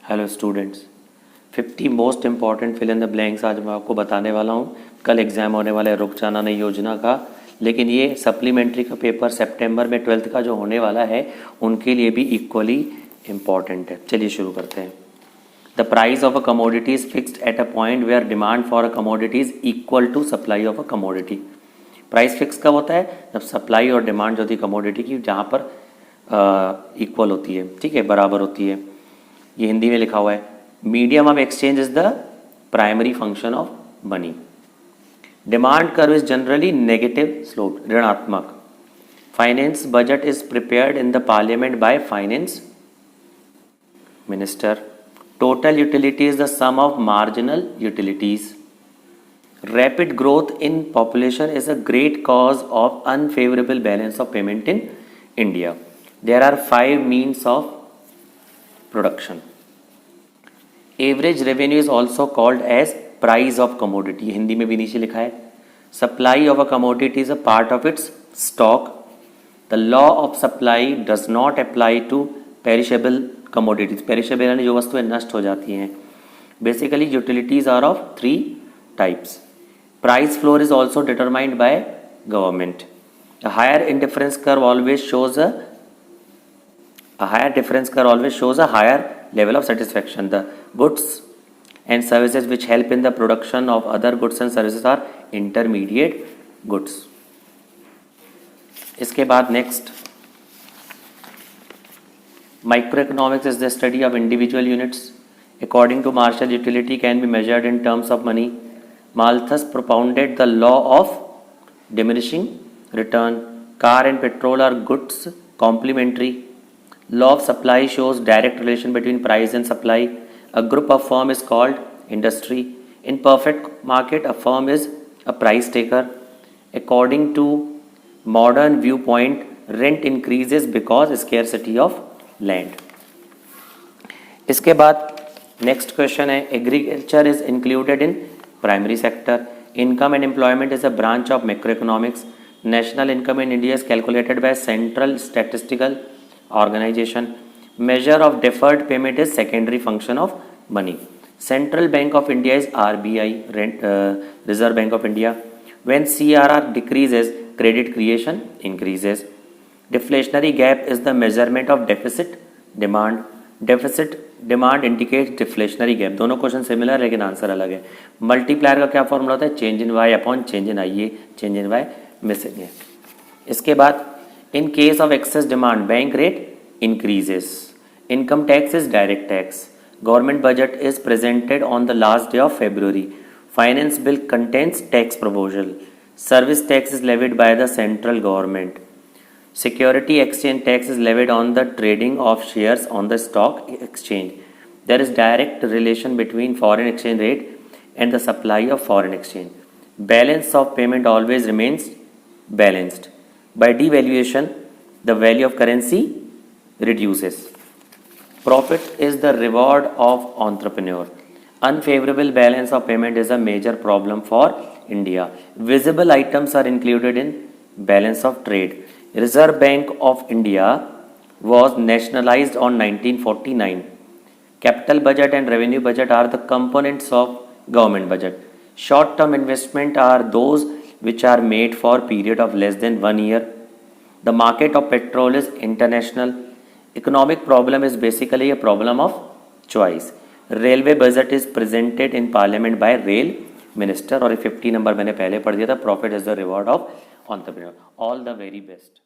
Hello students, 50 most important fill in the blanks आज मैं आपको बताने वाला हूँ। कल एग्ज़ाम होने वाला है रुक जाना नहीं योजना का, लेकिन ये सप्लीमेंट्री का पेपर सितंबर में 12th का जो होने वाला है उनके लिए भी इक्वली इम्पॉर्टेंट है। चलिए शुरू करते हैं। The price of a commodity is fixed at a point where demand for a commodity is equal to supply of a commodity. Price fix कब होता है? जब सप्लाई और डिमांड जो होती है कमोडिटी की जहाँ पर इक्वल होती है, ठीक है, बराबर होती है। ये हिंदी में लिखा हुआ है। Medium of exchange is the primary function of money. Demand curve is generally negative slope, ऋणात्मक। Finance budget is prepared in the parliament by finance minister. Total utility is the sum of marginal utilities. Rapid growth in population is a great cause of unfavorable balance of payment in India. There are 5 means of production. Average revenue is also called as price of commodity. Hindi में भी नीचे लिखा है। Supply of a commodity is a part of its stock. The law of supply does not apply to perishable commodities. Perishable यानी जो वस्तुएं नष्ट हो जाती हैं। Basically, utilities are of 3 types. Price floor is also determined by government. A higher difference curve always shows a higher level of satisfaction. The goods and services which help in the production of other goods and services are intermediate goods. इसके बाद next, microeconomics is the study of individual units. According to Marshall, utility can be measured in terms of money. Malthus propounded the law of diminishing return. Car and petrol are goods complementary. Law of supply shows direct relation between price and supply. A group of firm is called industry. In perfect market, a firm is a price taker. According to modern viewpoint, rent increases because scarcity of land. इसके बाद next question है, agriculture is included in primary sector. Income and employment is a branch of macroeconomics. National income in India is calculated by Central Statistical Organization. Measure of deferred payment is secondary function of money. Central Bank of India is RBI, Reserve Bank of India. When CRR decreases, credit creation increases. Deflationary gap is the measurement of deficit demand. Deficit demand indicate deflationary gap. दोनों question similar लेकिन answer अलग है। Multiplier का क्या formula होता है? Change in Y upon change in I. ये change in Y missing है। इसके बाद in case of excess demand bank rate increases. Income tax is direct tax. Government budget is presented on the last day of February. Finance bill contains tax proposal. Service tax is levied by the central government. Security exchange tax is levied on the trading of shares on the stock exchange. There is direct relation between foreign exchange rate and the supply of foreign exchange. Balance of payment always remains balanced. By devaluation, the value of currency reduces. Profit is the reward of entrepreneur. Unfavorable balance of payment is a major problem for India. Visible items are included in balance of trade. Reserve Bank of India was nationalized on 1949. Capital budget and revenue budget are the components of government budget. Short-term investment are those which are made for a period of less than 1 year. The market of petrol is international. Economic problem is basically a problem of choice. Railway budget is presented in parliament by rail minister. और 50 number मैंने पहले पढ़ दिया था. Profit is the reward of entrepreneur. All the very best.